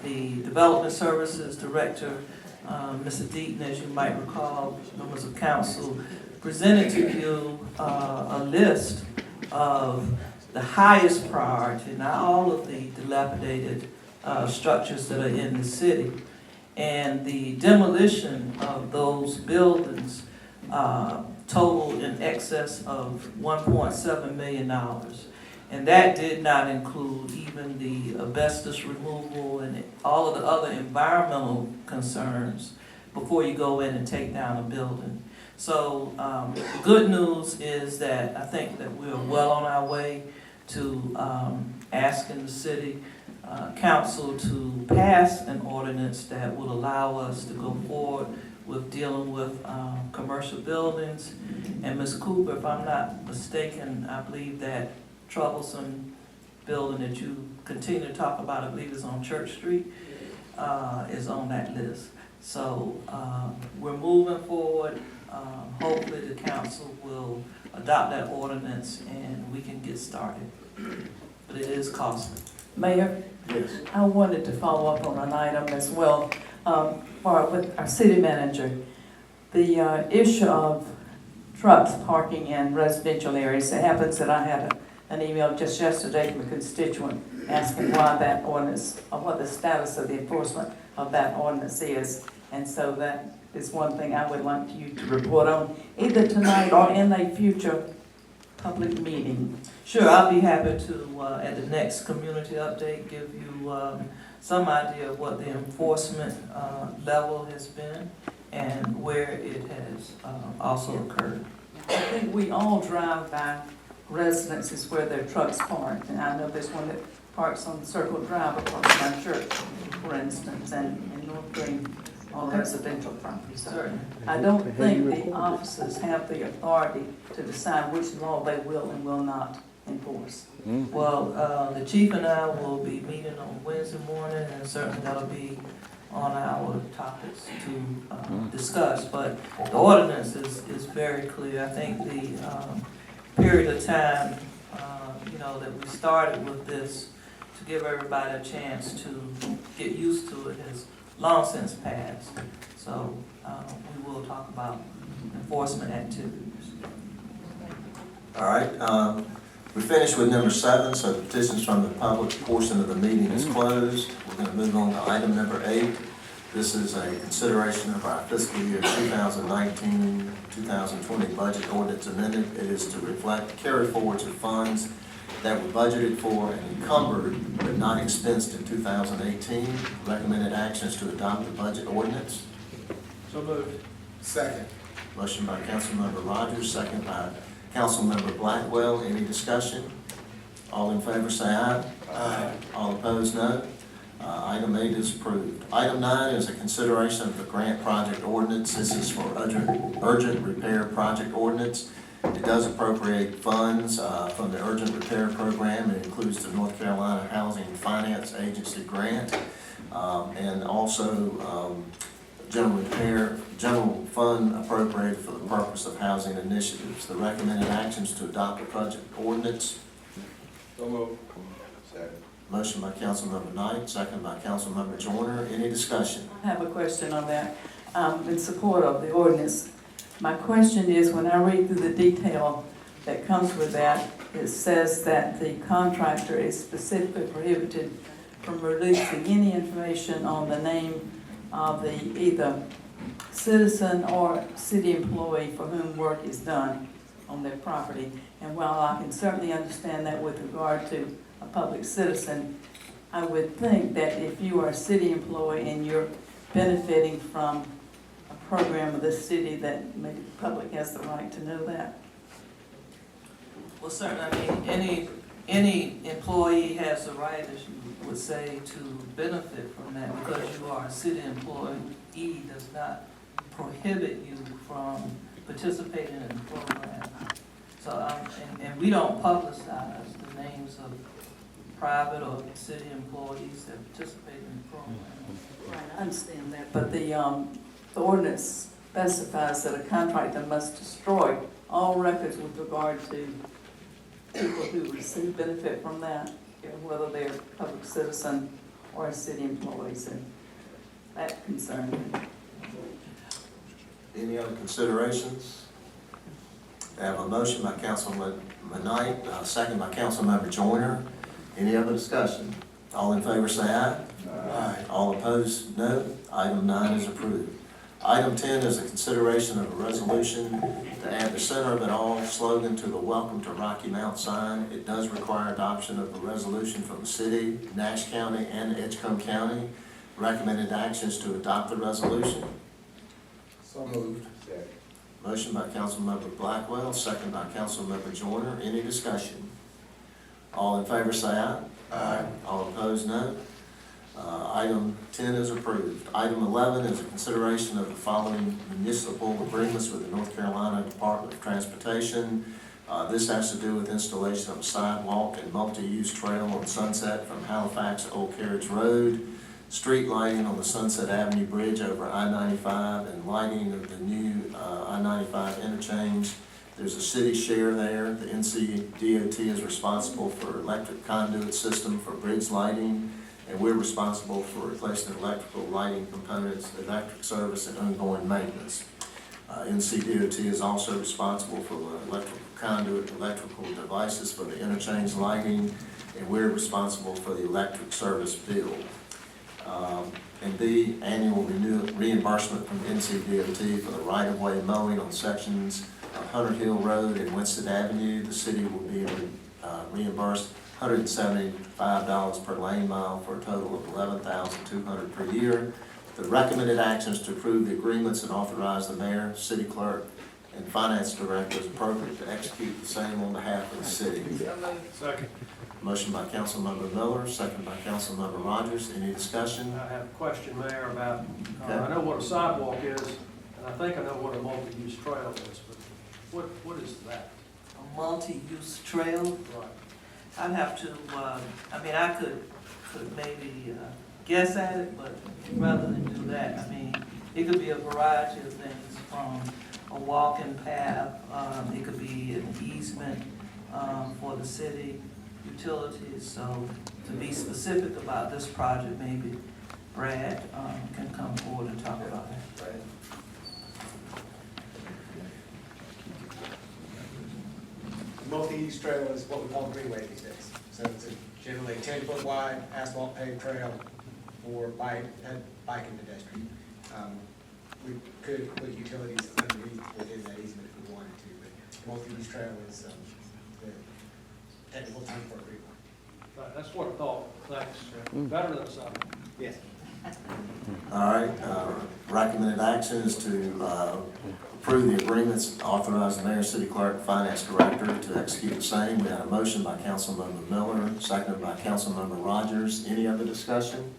The Development Services Director, Mr. Deaton, as you might recall, members of council, presented to you a list of the highest priority, not all of the dilapidated structures that are in the city. And the demolition of those buildings totaled in excess of $1.7 million. And that did not include even the asbestos removal and all of the other environmental concerns before you go in and take down a building. So the good news is that I think that we're well on our way to asking the city council to pass an ordinance that would allow us to go forward with dealing with commercial buildings. And Ms. Cooper, if I'm not mistaken, I believe that troublesome building that you continue to talk about, I believe is on Church Street, is on that list. So we're moving forward. Hopefully the council will adopt that ordinance and we can get started. But it is costly. Mayor? Yes. I wanted to follow up on an item as well with our city manager. The issue of trucks parking in residential areas. It happens that I had an email just yesterday from a constituent asking why that ordinance, or what the status of the enforcement of that ordinance is. And so that is one thing I would like you to report on, either tonight or in a future public meeting. Sure, I'll be happy to, at the next community update, give you some idea of what the enforcement level has been and where it has also occurred. I think we all drive by residences where their trucks parked, and I know there's one that parks on Circle Drive across my church, for instance, and in North stream on residential property. So I don't think the officers have the authority to decide which law they will and will not enforce. Well, the chief and I will be meeting on Wednesday morning, and certainly that'll be on our topics to discuss. But the ordinance is very clear. I think the period of time, that we started with this to give everybody a chance to get used to it has long since passed. So we will talk about enforcement activities. All right, we finished with number 7, so petitions from the public portion of the meeting is closed. We're going to move on to item number 8. This is a consideration of our fiscal year 2019-2020 budget ordinance amendment. It is to reflect carry forwards of funds that were budgeted for and encumbered but not expensed in 2018. Recommended actions to adopt the budget ordinance. So moved. Second. Motion by Councilmember Rogers, second by Councilmember Blackwell. Any discussion? All in favor say aye. Aye. All opposed, no. Item 8 is approved. Item 9 is a consideration of the grant project ordinance. This is for urgent repair project ordinance. It does appropriate funds from the urgent repair program. It includes the North Carolina Housing Finance Agency grant and also general fund appropriated for the purpose of housing initiatives. The recommended actions to adopt the project ordinance. So moved. Second. Motion by Councilmember Knight, second by Councilmember Joyner. Any discussion? I have a question on that, in support of the ordinance. My question is, when I read through the detail that comes with that, it says that the contractor is specifically prohibited from releasing any information on the name of the either citizen or city employee for whom work is done on their property. And while I can certainly understand that with regard to a public citizen, I would think that if you are a city employee and you're benefiting from a program of this city, that maybe the public has the right to know that. Well, certainly, any employee has the right, as you would say, to benefit from that, because you are a city employee does not prohibit you from participating in the program. So, and we don't publicize the names of private or city employees that participate in the program. Right, I understand that. But the ordinance specifies that a contractor must destroy all records with regard to people who receive benefit from that, whether they're a public citizen or a city employee. So that concerns me. Any other considerations? I have a motion by Councilman Knight, second by Councilmember Joyner. Any other discussion? All in favor say aye. Aye. All opposed, no. Item 9 is approved. Item 10 is a consideration of a resolution to add the center of it all slogan to the Welcome to Rocky Mount sign. It does require adoption of the resolution from the city, Nash County, and Edgecombe County. Recommended actions to adopt the resolution. So moved. Second. Motion by Councilmember Blackwell, second by Councilmember Joyner. Any discussion? All in favor say aye. Aye. All opposed, no. Item 10 is approved. Item 11 is a consideration of the following municipal agreements with the North Carolina Department of Transportation. This has to do with installation of a sidewalk and multi-use trail on Sunset from Halifax to Old Carriage Road, street lighting on the Sunset Avenue Bridge over I-95, and lighting of the new I-95 interchange. There's a city share there. The NCDOT is responsible for electric conduit system for bridge lighting, and we're responsible for replacing electrical lighting components, electric service, and ongoing maintenance. NCDOT is also responsible for electrical conduit, electrical devices for the interchange lighting, and we're responsible for the electric service bill. And B, annual reimbursement from NCDOT for the right-of-way mowing on sections of Hunter Hill Road and Winston Avenue. The city will be reimbursed $175 per lane mile for a total of $11,200 per year. The recommended actions to approve the agreements and authorize the mayor, city clerk, and Finance Director as appropriate to execute the same on behalf of the city. Second. Motion by Councilmember Miller, second by Councilmember Rogers. Any discussion? I have a question, Mayor, about, Okay. I know what a sidewalk is, and I think I know what a multi-use trail is, but what is that? A multi-use trail, Right. I'd have to, I mean, I could maybe guess at it, but rather than do that, I mean, it could be a variety of things, from a walking path, it could be an easement for the city utilities. So to be specific about this project, maybe Brad can come forward and talk about it. Right. Multi-use trail is what we call a greenway these days. So it's a generally 10-foot wide asphalt paved trail for biking pedestrian. We could put utilities underneath within that easement if we wanted to, but multi-use trail is the technical term for a greenway. Right, that's what I thought. Thanks. Better than a sidewalk. Yes. All right, recommended action is to approve the agreements, authorize the mayor, city clerk, finance director to execute the same. We had a motion by Councilmember Miller, seconded by Councilmember Rogers. Any other discussion?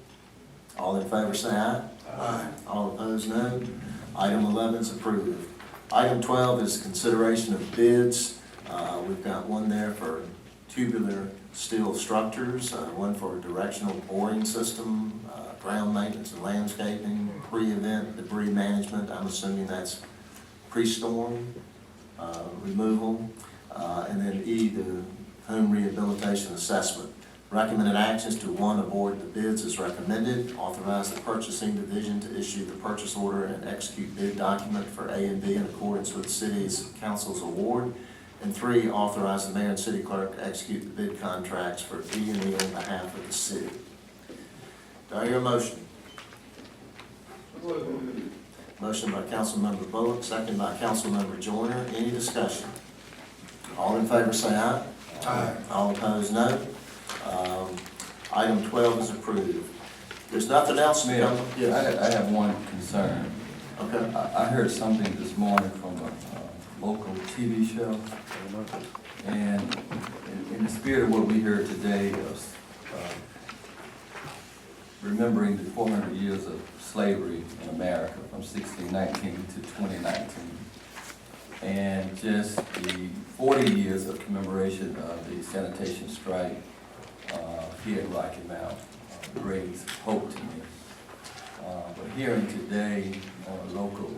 All in favor say aye. Aye. All opposed, no. Item 11 is approved. Item 12 is consideration of bids. We've got one there for tubular steel structures, one for a directional boring system, ground maintenance and landscaping, pre-event debris management. I'm assuming that's pre-storm removal. And then E, the home rehabilitation assessment. Recommended actions to, one, award the bids as recommended, authorize the purchasing division to issue the purchase order and execute bid document for A and B in accordance with the city's council's award. And 3, authorize the mayor and city clerk to execute the bid contracts for D and E on behalf of the city. Do I hear a motion? Motion by Councilmember Bullock, second by Councilmember Joyner. Any discussion? All in favor say aye. Aye. All opposed, no. Item 12 is approved. There's nothing else? Mayor, Yes. I have one concern. Okay. I heard something this morning from a local TV show, and in the spirit of what we heard today, of remembering the 400 years of slavery in America from 1619 to 2019, and just the 40 years of commemoration of the sanitation strike here at Rocky Mount brings hope to me. But hearing today on a local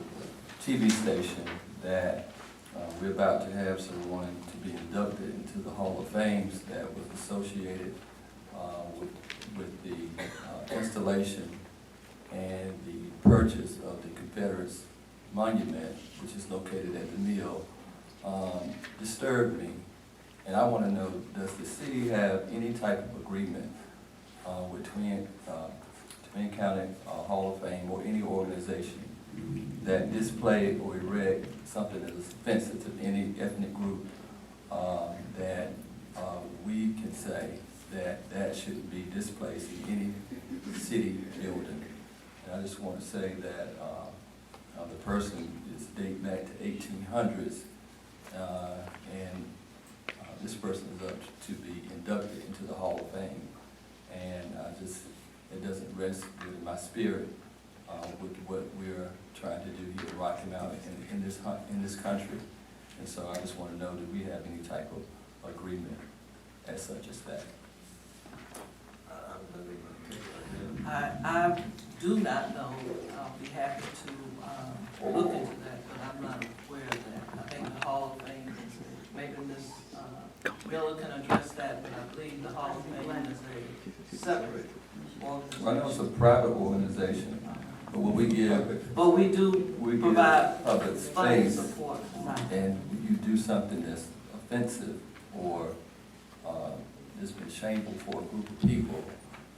TV station that we're about to have someone to be inducted into the Hall of Fame that was associated with the installation and the purchase of the Confederates Monument, which is located at the mill, disturbed me. And I want to know, does the city have any type of agreement with Twin County Hall of Fame or any organization that display or erect something that is offensive to any ethnic group, that we can say that shouldn't be displaced in any city building? And I just want to say that the person is dating back to 1800s, and this person is up to be inducted into the Hall of Fame. And it doesn't rest with my spirit with what we're trying to do here at Rocky Mount in this country. And so I just want to know, do we have any type of agreement as such as that? I do not know. I'll be happy to look into that, but I'm not aware of that. I think the Hall of Fame, maybe Ms. Miller can address that, but I believe the Hall of Fame is a separate organization. I know it's a private organization, but what we give... But we do provide public funding space, support. and you do something that's offensive or has been shameful for a group of people,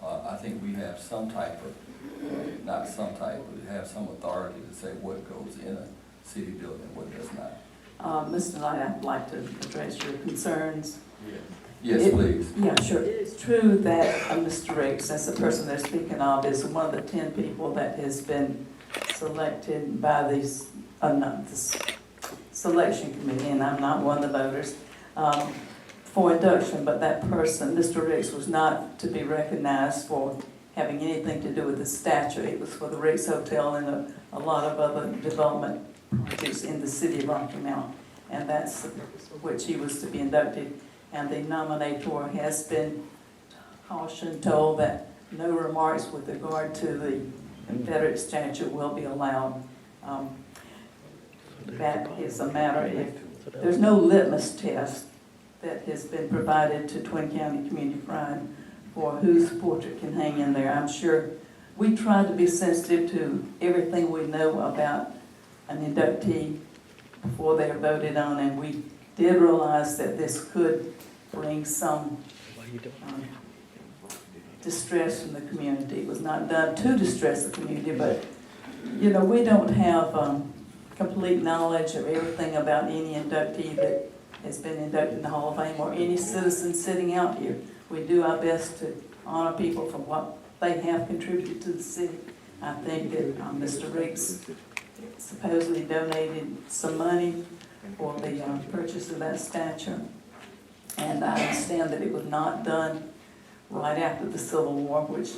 I think we have some type of, not some type, but we have some authority to say what goes in a city building and what does not. Mr. Knight, I'd like to address your concerns. Yes, please. Yeah, sure. It is true that Mr. Riggs, that's the person they're speaking of, is one of the 10 people that has been selected by these, the selection committee, and I'm not one of the voters, for induction, but that person, Mr. Ricks, was not to be recognized for having anything to do with the statue. It was for the Ricks Hotel and a lot of other development projects in the city of Rocky Mount, and that's which he was to be inducted. And the nominator has been cautioned, told that no remarks with regard to the Confederate statue will be allowed. That is a matter, if there's no litmus test that has been provided to Twin County Community Pride for whose portrait can hang in there. I'm sure we try to be sensitive to everything we know about an inductee before they are voted on, and we did realize that this could bring some distress in the community. It was not done to distress the community, but, you know, we don't have complete knowledge of everything about any inductee that has been inducted in the Hall of Fame or any citizen sitting out here. We do our best to honor people for what they have contributed to the city. I think that Mr. Ricks supposedly donated some money for the purchase of that statue. And I understand that it was not done right after the Civil War, which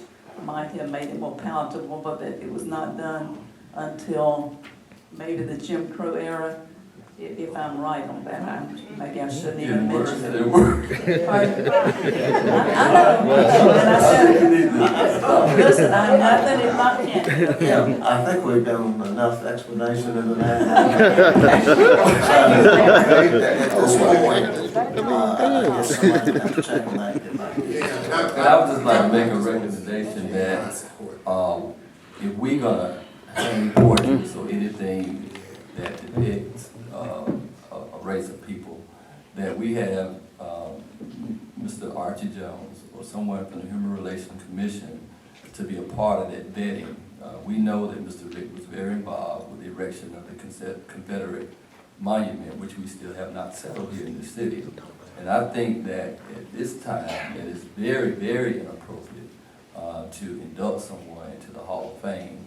might have made it more palatable, but that it was not done until maybe the Jim Crow era, if I'm right on that. Maybe I shouldn't even mention it. Pardon? I know, and I said, listen, I'm nothing if I can't. Yeah, I think we've given enough explanation into that. At this point, I guess somebody have to check on that. And I would just like to make a recommendation that, if we're gonna have portraits or anything that depicts a race of people, that we have Mr. Archie Jones or someone from the Human Relations Commission to be a part of that vetting. We know that Mr. Rick was very involved with the erection of the Confederate monument, which we still have not settled here in the city. And I think that at this time, it is very, very inappropriate to induct someone into the Hall of Fame.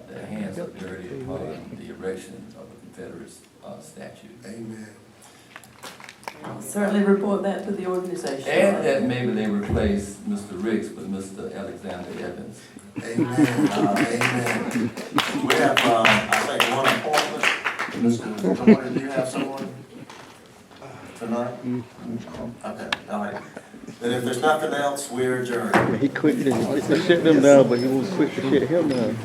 Their hands are dirty upon the erection of the Confederate statue. Amen. I'll certainly report that to the organization. And that maybe they replace Mr. Ricks with Mr. Alexander Evans. Amen. Amen. We have, I think, one appointment. Mr. Joyner, do you have someone tonight? Okay, all right. Then if there's nothing else, we're adjourned. He quit to shut them down, but he won't quit to shut him down.